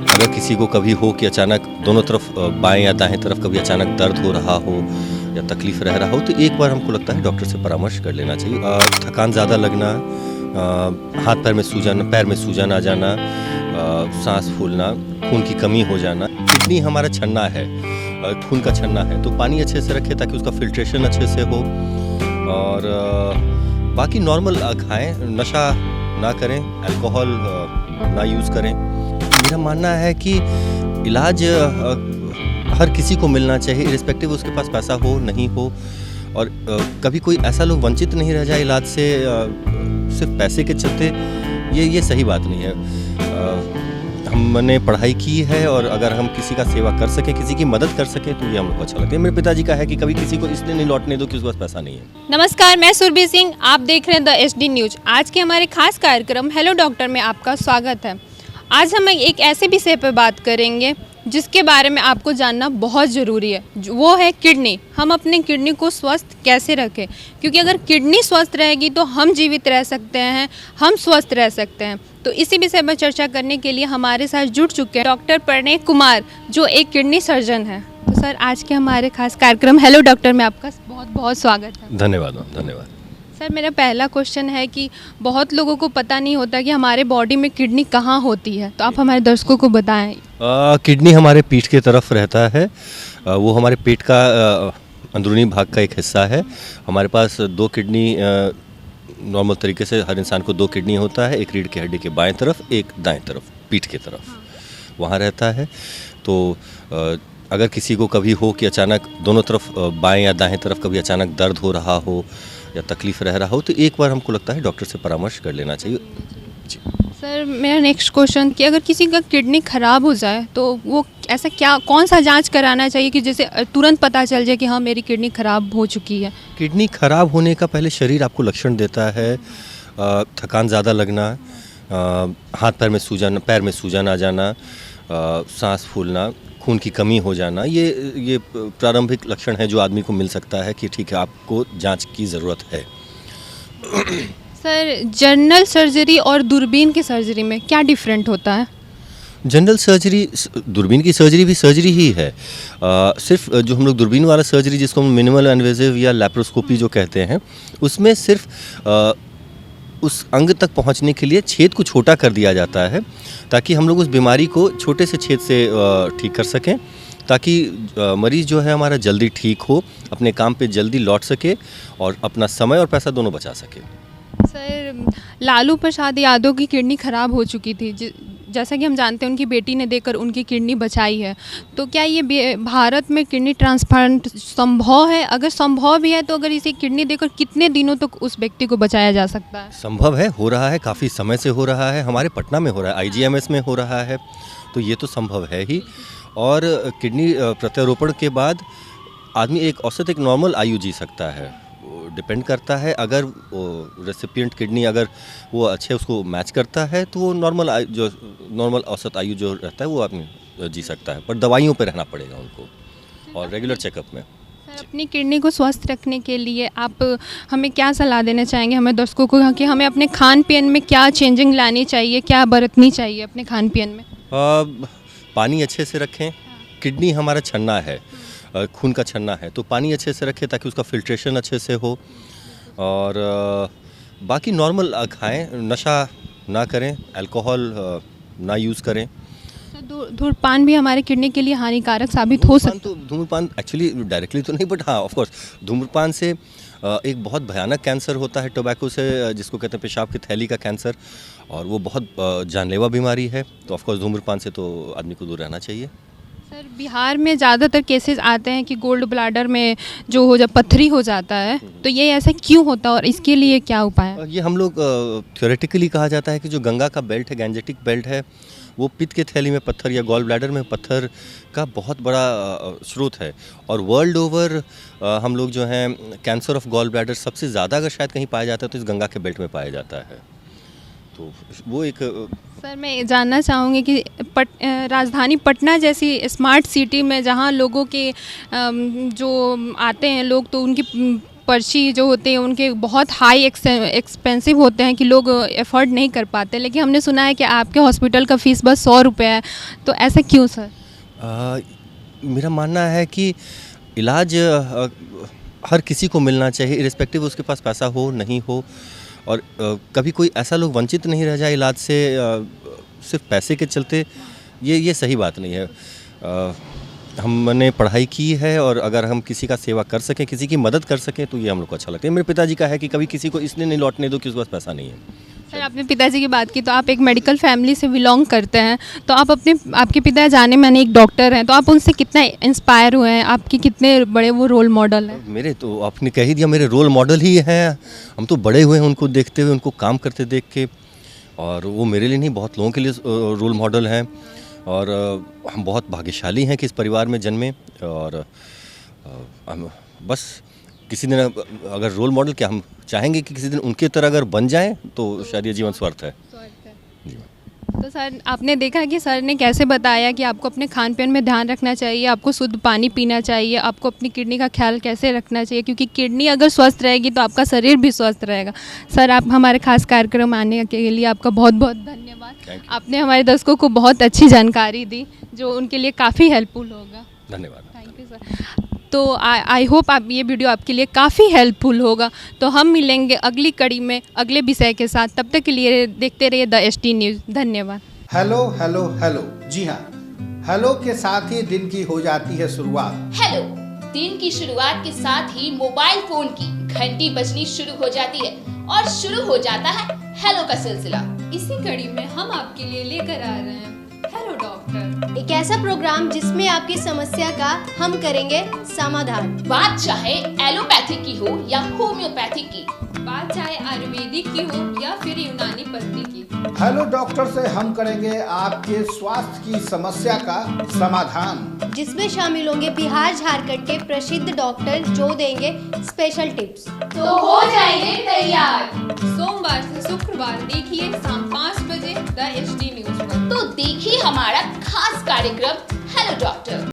अगर किसी को कभी हो कि अचानक दोनों तरफ बाएं या दाएं तरफ कभी अचानक दर्द हो रहा हो या तकलीफ रह रहा हो तो एक बार हमको लगता है डॉक्टर से परामर्श कर लेना चाहिए। थकान ज़्यादा लगना, हाथ पैर में सूजन आ जाना, सांस फूलना, खून की कमी हो जाना, किडनी हमारा छन्ना है, खून का छन्ना है, तो पानी अच्छे से रखें ताकि उसका फिल्ट्रेशन अच्छे से हो। और बाकी नॉर्मल खाएं, नशा ना करें, अल्कोहल ना यूज़ करें। मेरा मानना है कि इलाज हर किसी को मिलना चाहिए, इरिस्पेक्टिव उसके पास पैसा हो नहीं हो। और कभी कोई ऐसा लोग वंचित नहीं रह जाए इलाज से सिर्फ पैसे के चलते, ये सही बात नहीं है। हमने पढ़ाई की है और अगर हम किसी का सेवा कर सकें, किसी की मदद कर सकें तो ये हम लोग को अच्छा लगता है। मेरे पिताजी का है कि कभी किसी को इसलिए नहीं लौटने दो कि उसके पास पैसा नहीं है। नमस्कार, मैं सुरभि सिंह, आप देख रहे हैं द एचडी न्यूज। आज के हमारे खास कार्यक्रम हेलो डॉक्टर में आपका स्वागत है। आज हम एक ऐसे विषय पर बात करेंगे जिसके बारे में आपको जानना बहुत ज़रूरी है, वो है किडनी। हम अपने किडनी को स्वस्थ कैसे रखें, क्योंकि अगर किडनी स्वस्थ रहेगी तो हम जीवित रह सकते हैं, हम स्वस्थ रह सकते हैं। तो इसी विषय पर चर्चा करने के लिए हमारे साथ जुड़ चुके हैं डॉक्टर प्रणय कुमार, जो एक किडनी सर्जन है। तो सर, आज के हमारे खास कार्यक्रम हेलो डॉक्टर में आपका बहुत बहुत स्वागत है। धन्यवाद मैम, धन्यवाद। सर, मेरा पहला क्वेश्चन है कि बहुत लोगों को पता नहीं होता कि हमारे बॉडी में किडनी कहाँ होती है, तो आप हमारे दर्शकों को बताएं। किडनी हमारे पीठ की तरफ रहता है, वो हमारे पेट का अंदरूनी भाग का एक हिस्सा है। हमारे पास दो किडनी, नॉर्मल तरीके से हर इंसान को दो किडनी होता है, एक रीढ़ की हड्डी के बाएं तरफ, एक दाएं तरफ पीठ की तरफ वहाँ रहता है। तो अगर किसी को कभी हो कि अचानक दोनों तरफ बाएं या दाएं तरफ कभी अचानक दर्द हो रहा हो या तकलीफ रह रहा हो तो एक बार हमको लगता है डॉक्टर से परामर्श कर लेना चाहिए। जी सर, मेरा नेक्स्ट क्वेश्चन कि अगर किसी का किडनी ख़राब हो जाए तो वो ऐसा कौन सा जांच कराना चाहिए कि जिससे तुरंत पता चल जाए कि हाँ, मेरी किडनी ख़राब हो चुकी है। किडनी खराब होने का पहले शरीर आपको लक्षण देता है, थकान ज़्यादा लगना, हाथ पैर में सूजन आ जाना, सांस फूलना, खून की कमी हो जाना, ये प्रारंभिक लक्षण है जो आदमी को मिल सकता है कि ठीक है, आपको जांच की ज़रूरत है। सर, जनरल सर्जरी और दूरबीन की सर्जरी में क्या डिफरेंट होता है? जनरल सर्जरी, दूरबीन की सर्जरी भी सर्जरी ही है। सिर्फ जो हम लोग दूरबीन वाला सर्जरी जिसको हम मिनिमल इन्वेसिव या लैप्रोस्कोपी जो कहते हैं, उसमें सिर्फ उस अंग तक पहुंचने के लिए छेद को छोटा कर दिया जाता है ताकि हम लोग उस बीमारी को छोटे से छेद से ठीक कर सकें, ताकि मरीज़ जो है हमारा जल्दी ठीक हो, अपने काम पे जल्दी लौट सके और अपना समय और पैसा दोनों बचा सके। सर, लालू प्रसाद यादव की किडनी ख़राब हो चुकी थी, जैसा कि हम जानते हैं उनकी बेटी ने देकर उनकी किडनी बचाई है। तो क्या ये भारत में किडनी ट्रांसप्लांट संभव है? अगर संभव भी है तो अगर इसे किडनी देकर कितने दिनों तक उस व्यक्ति को बचाया जा सकता है? संभव है, हो रहा है, काफ़ी समय से हो रहा है, हमारे पटना में हो रहा है, IGMS में हो रहा है, तो ये तो संभव है ही। और किडनी प्रत्यारोपण के बाद आदमी एक नॉर्मल आयु जी सकता है। डिपेंड करता है, अगर रेसिपिएंट किडनी अगर वो अच्छे उसको मैच करता है तो वो नॉर्मल औसत आयु जो रहता है वो आदमी जी सकता है, पर दवाइयों पे रहना पड़ेगा उनको और रेगुलर चेकअप में। सर, अपनी किडनी को स्वस्थ रखने के लिए आप हमें क्या सलाह देना चाहेंगे हमें दर्शकों को कि हमें अपने खान पीन में क्या चेंजिंग लानी चाहिए, क्या बरतनी चाहिए अपने खान पीन में? पानी अच्छे से रखें, किडनी हमारा छन्ना है, खून का छन्ना है, तो पानी अच्छे से रखें ताकि उसका फिल्ट्रेशन अच्छे से हो। और बाकी नॉर्मल खाएं, नशा ना करें, अल्कोहल ना यूज़ करें। धूम्रपान भी हमारे किडनी के लिए हानिकारक साबित हो सकता है? तो धूम्रपान एक्चुअली डायरेक्टली तो नहीं, बट हाँ ऑफ कोर्स धूम्रपान से एक बहुत भयानक कैंसर होता है टोबैको से, जिसको कहते हैं पेशाब की थैली का कैंसर, और वो बहुत जानलेवा बीमारी है। तो ऑफ कोर्स धूम्रपान से तो आदमी को दूर रहना चाहिए। सर, बिहार में ज़्यादातर केसेस आते हैं कि गोल्ड ब्लैडर में जो जब पथरी हो जाता है, तो ये ऐसा क्यों होता है और इसके लिए क्या उपाय है? ये हम लोग थ्योरेटिकली कहा जाता है कि जो गंगा का बेल्ट है, गैंजेटिक बेल्ट है, वो पित्त के थैली में पत्थर या गॉल ब्लैडर में पत्थर का बहुत बड़ा स्रोत है। और वर्ल्ड ओवर हम लोग जो हैं कैंसर ऑफ गॉल ब्लैडर सबसे ज़्यादा अगर शायद कहीं पाया जाता है तो इस गंगा के बेल्ट में पाया जाता है। तो वो एक सर, मैं जानना चाहूँगी कि राजधानी पटना जैसी स्मार्ट सिटी में जहाँ लोगों के जो आते हैं लोग, तो उनकी पर्ची जो होते हैं उनके बहुत हाई एक्सपेंसिव होते हैं कि लोग अफोर्ड नहीं कर पाते, लेकिन हमने सुना है कि आपके हॉस्पिटल का फ़ीस बस 100 रुपये है, तो ऐसा क्यों सर? मेरा मानना है कि इलाज हर किसी को मिलना चाहिए, इरिस्पेक्टिव उसके पास पैसा हो नहीं हो। और कभी कोई ऐसा लोग वंचित नहीं रह जाए इलाज से सिर्फ पैसे के चलते, ये सही बात नहीं है। हमने पढ़ाई की है और अगर हम किसी का सेवा कर सकें, किसी की मदद कर सकें, तो ये हम लोग को अच्छा लगता है। मेरे पिताजी का है कि कभी किसी को इसलिए नहीं लौटने दो कि उसके पास पैसा नहीं है। सर आपने पिताजी की बात की, तो आप एक मेडिकल फैमिली से बिलोंग करते हैं, तो आप आपके पिता जाने माने एक डॉक्टर हैं, तो आप उनसे कितना इंस्पायर हुए हैं? आपके कितने बड़े वो रोल मॉडल हैं? मेरे तो आपने कह ही दिया, मेरे रोल मॉडल ही हैं। हम तो बड़े हुए हैं उनको देखते हुए, उनको काम करते देख के, और वो मेरे लिए नहीं बहुत लोगों के लिए रोल मॉडल हैं। और हम बहुत भाग्यशाली हैं कि इस परिवार में जन्मे। और हम बस किसी दिन अगर रोल मॉडल क्या, हम चाहेंगे कि किसी दिन उनके तरह अगर बन जाएं तो शायद ये जीवन स्वर्थ है। जी। तो सर आपने देखा कि सर ने कैसे बताया कि आपको अपने खान पान में ध्यान रखना चाहिए, आपको शुद्ध पानी पीना चाहिए, आपको अपनी किडनी का ख्याल कैसे रखना चाहिए, क्योंकि किडनी अगर स्वस्थ रहेगी तो आपका शरीर भी स्वस्थ रहेगा। सर आप हमारे खास कार्यक्रम आने के लिए आपका बहुत बहुत धन्यवाद। आपने हमारे दर्शकों को बहुत अच्छी जानकारी दी जो उनके लिए काफ़ी हेल्पफुल होगा। धन्यवाद। Thank you sir. तो आई होप आप ये वीडियो आपके लिए काफ़ी हेल्पफुल होगा। तो हम मिलेंगे अगली कड़ी में अगले विषय के साथ, तब तक के लिए देखते रहिए द एसडी न्यूज़। धन्यवाद। हेलो हेलो हेलो, जी हाँ, हेलो के साथ ही दिन की हो जाती है शुरुआत। हेलो, दिन की शुरुआत के साथ ही मोबाइल फोन की घंटी बजनी शुरू हो जाती है और शुरू हो जाता है हेलो का सिलसिला। इसी कड़ी में हम आपके लिए लेकर आ रहे हैं हेलो डॉक्टर, एक ऐसा प्रोग्राम जिसमें आपकी समस्या का हम करेंगे समाधान। बात चाहे एलोपैथिक की हो या होम्योपैथिक की, बात चाहे आयुर्वेदिक की हो या फिर यूनानी पद्धति की। हेलो डॉक्टर से हम करेंगे आपके स्वास्थ्य की समस्या का समाधान, जिसमें शामिल होंगे बिहार झारखंड के प्रसिद्ध डॉक्टर जो देंगे स्पेशल टिप्स। तो हो जाइए तैयार। सोमवार से शुक्रवार देखिए शाम 5 बजे द एसडी न्यूज़ पर। तो देखिए हमारा खास कार्यक्रम हेलो डॉक्टर।